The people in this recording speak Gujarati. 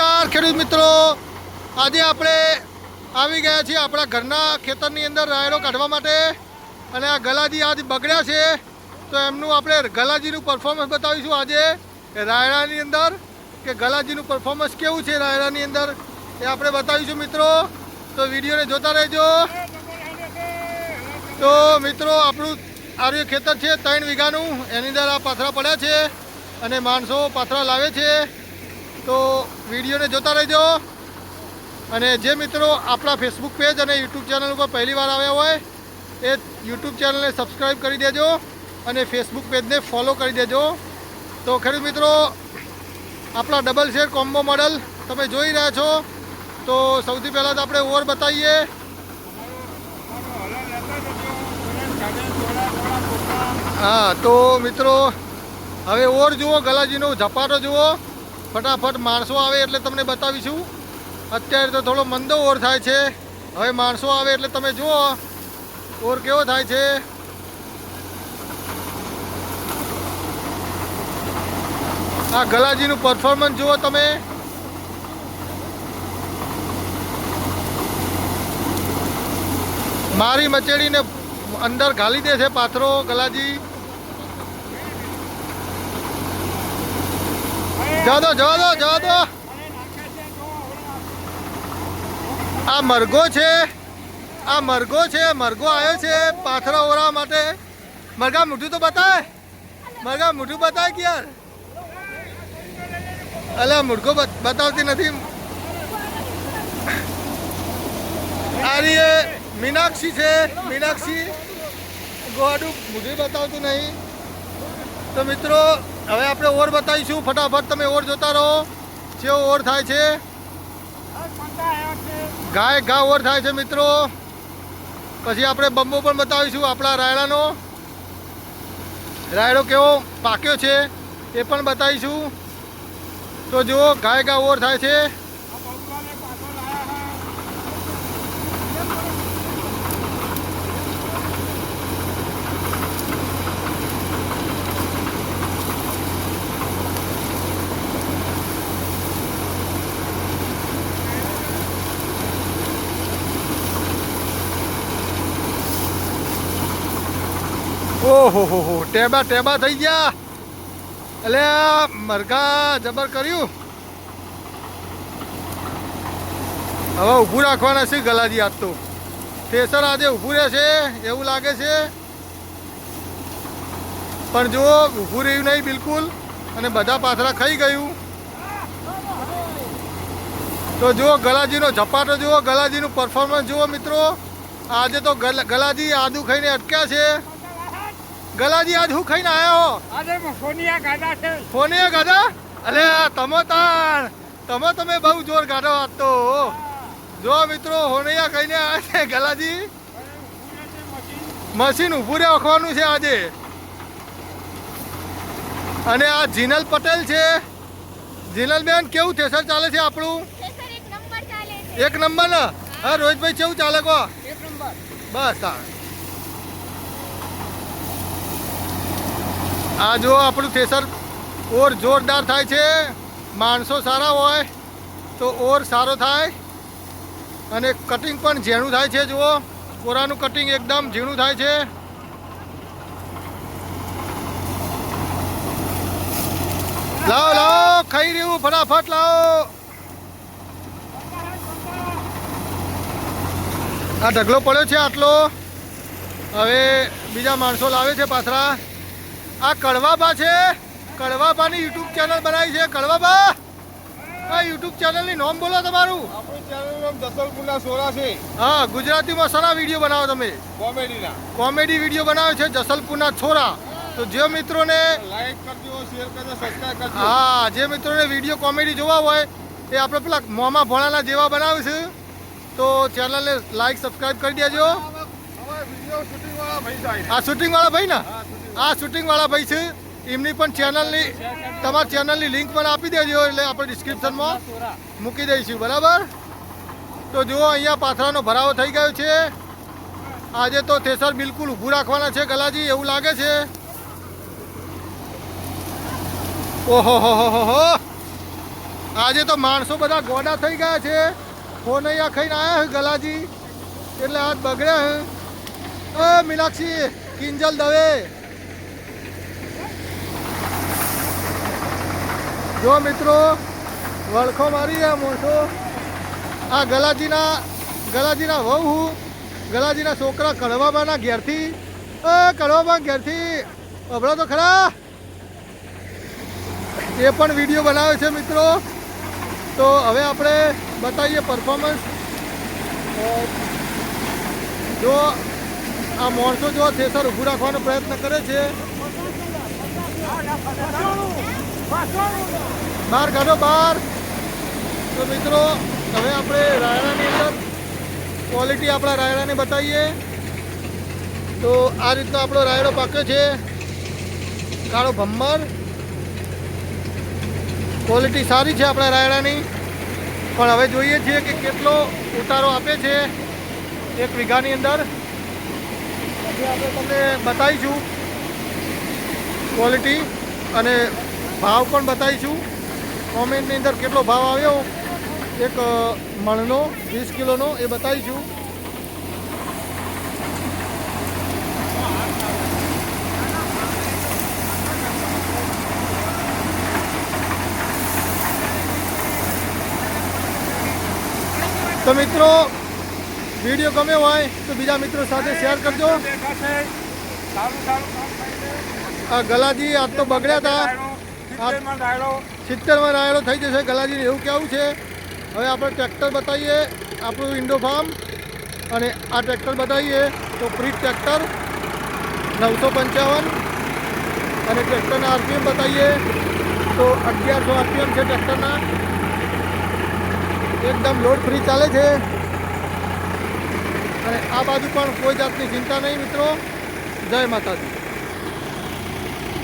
નમસ્કાર ખેડૂત મિત્રો, આજે આપણે આવી ગયા છીએ આપણા ઘરના ખેતરની અંદર રાયડો કાઢવા માટે. અને આ ગલાજી આજ બગડ્યા છે તો એમનું આપણે ગલાજીનું પરફોર્મન્સ બતાવીશું આજે રાયડાની અંદર, કે ગલાજીનું પરફોર્મન્સ કેવું છે રાયડાની અંદર એ આપણે બતાવીશું મિત્રો. તો વિડીયોને જોતા રહેજો. તો મિત્રો આપણું આર્ય ખેતર છે 3 વીઘાનું, એની અંદર આ પાથરા પડ્યા છે અને માણસો પાથરા લાવે છે. તો વિડીયોને જોતા રહેજો. અને જે મિત્રો આપણા ફેસબુક પેજ અને યુટ્યુબ ચેનલ ઉપર પહેલી વાર આવ્યા હોય એ યુટ્યુબ ચેનલને સબસ્ક્રાઈબ કરી દેજો અને ફેસબુક પેજને ફોલો કરી દેજો. તો ખેડૂત મિત્રો, આપણા ડબલ શેર કોમ્બો મોડલ તમે જોઈ રહ્યા છો. તો સૌથી પહેલાં તો આપણે ઓવર બતાવીએ. હા, તો મિત્રો હવે ઓર જુઓ, ગલાજીનો ઝપાટો જુઓ. ફટાફટ માણસો આવે એટલે તમને બતાવીશું. અત્યારે તો થોડો મંદો ઓર થાય છે, હવે માણસો આવે એટલે તમે જુઓ ઓર કેવો થાય છે. આ ગલાજીનું પરફોર્મન્સ જુઓ તમે. મારી મચેડીને અંદર ઘાલી દે છે પાથરો ગલાજી. જવા દો જવા દો જવા દો. આ મરઘો છે, આ મરઘો છે, મરઘો આવ્યો છે પાથરા ઓરવા માટે. મરઘા મોઢું તો બતાય, મરઘા મોઢું બતાય કે યાર. અલે મુર્ગો બતાવતી નથી. અરે મીનાક્ષી છે, મીનાક્ષી ગોડું મોઢું બતાવતું નહીં. તો મિત્રો હવે આપણે ઓર બતાવીશું. ફટાફટ તમે ઓર જોતા રહો જેવો ઓર થાય છે. ગાય ઘા ઓર થાય છે મિત્રો. પછી આપણે બંબો પણ બતાવીશું આપણા રાયડાનો. રાયડો કેવો પાક્યો છે એ પણ બતાવીશું. તો જુઓ ગાય ઘા ઓર થાય છે. ઓહો હો, ટેબા ટેબા થઈ ગયા. એટલે મરઘા જબર કર્યું. હવે ઊભું રાખવાના છે ગલાજી. આજ તો થેસર આજે ઊભું રહેશે એવું લાગે છે, પણ જુઓ ઊભું રહ્યું નહીં બિલકુલ અને બધા પાથરા ખાઈ ગયું. તો જુઓ ગલાજીનો ઝપાટો જુઓ, ગલાજીનું પરફોર્મન્સ જુઓ મિત્રો. આજે તો ગલાજી આદુ ખાઈને અટક્યા છે. ગલાજી આજ હું ખાઈને આવ્યા હો? આજે ફોનિયા ગાડા છે. ફોનિયા ગાડા? અલે તમે બહુ જોર ગાડો આજ તો. જો મિત્રો હોનિયા ખાઈને આવ્યા છે ગલાજી. મશીન ઊભું રાખવાનું છે આજે. અને આ જીનલ પટેલ છે. જીનલ બેન, કેવું થેસર ચાલે છે આપણું? એક નંબર ને? હા રોહિતભાઈ, કેવું ચાલે કહો? એક નંબર. બસ આ જો આપણું થેસર ઓર જોરદાર થાય છે. માણસો સારા હોય તો ઓર સારો થાય. અને કટિંગ પણ ઝીણું થાય છે. જુઓ કોરાનું કટિંગ એકદમ ઝીણું થાય છે. લાવો લાવો, ખાઈ રહ્યું ફટાફટ લાવો. આ ઢગલો પડ્યો છે આટલો. હવે બીજા માણસો લાવે છે પાથરા. આ કડવાબા છે, કડવાબાની યુટ્યુબ ચેનલ બનાવી છે. કડવાબા, આ યુટ્યુબ ચેનલની નામ બોલો તમારું. આપણું ચેનલ નામ જસલપુરના સોરા છે. હા, ગુજરાતીમાં સારા વિડીયો બનાવો તમે. કોમેડી વિડીયો બનાવે છે જસલપુરના છોરા. તો જે મિત્રોને લાઈક કરજો, શેર કરજો, સબસ્ક્રાઇબ કરજો. હા, જે મિત્રોને વિડીયો કોમેડી જોવા હોય એ આપણે પેલા મોમાં ભોળાના જેવા બનાવે છે. તો ચેનલને લાઈક સબસ્ક્રાઈબ કરી દેજો. આ શૂટિંગવાળા ભાઈ ને, આ શૂટિંગવાળા ભાઈ છે. એમની પણ ચેનલની, તમારી ચેનલની લિંક પણ આપી દેજો એટલે આપણે ડિસ્ક્રિપ્શનમાં મૂકી દઈશું. બરાબર? તો જુઓ અહીંયા પાથરાનો ભરાવો થઈ ગયો છે. આજે તો થેસર બિલકુલ ઊભું રાખવાના છે ગલાજી એવું લાગે છે. ઓહો હો હો હો. આજે તો માણસો બધા ગોડા થઈ ગયા છે. ફોનૈયા ખાઈને આવ્યા છે ગલાજી, એટલે હાથ બગડ્યા છે. મીનાક્ષી કિંજલ દવે, જો મિત્રો વળખો મારી આ મોટો. આ ગલાજીના વહુ હું, ગલાજીના છોકરા કડવાબાના ઘેરથી, કડવાબા ઘેરથી અભળો તો ખરા. એ પણ વિડીયો બનાવે છે મિત્રો. તો હવે આપણે બતાવીએ પરફોર્મન્સ. જો આ માણસો જો થેસર ઊભું રાખવાનો પ્રયત્ન કરે છે. બહાર કાઢો બહાર. તો મિત્રો હવે આપણે રાયડાની અંદર ક્વોલિટી આપણા રાયડાની બતાવીએ. તો આ રીતનો આપણો રાયડો પાક્યો છે, કાળો ભમ્મર. ક્વોલિટી સારી છે આપણા રાયડાની. પણ હવે જોઈએ છીએ કે કેટલો ઉતારો આપે છે એક વીઘાની અંદર. પછી આપણે તમને બતાવીશું ક્વોલિટી અને ભાવ પણ બતાવીશું. કોમેન્ટની અંદર કેટલો ભાવ આવ્યો એક મણનો 20 કિલોનો એ બતાવીશું. તો મિત્રો વિડીયો ગમ્યો હોય તો બીજા મિત્રો સાથે શેર કરજો. આ ગલાજી આજ તો બગડ્યા હતા. 70માં રાયડો થઈ જશે ગલાજીને એવું કહેવું છે. હવે આપણે ટ્રેક્ટર બતાવીએ આપણું ઇન્ડો ફાર્મ, અને આ ટ્રેક્ટર બતાવીએ તો પ્રીત ટ્રેક્ટર 955. અને ટ્રેક્ટરના આરપીએમ બતાવીએ તો 1100 આરપીએમ છે ટ્રેક્ટરના. એકદમ લોડ ફ્રી ચાલે છે. અને આ બાજુ પણ કોઈ જાતની ચિંતા નહીં મિત્રો. જય માતાજી.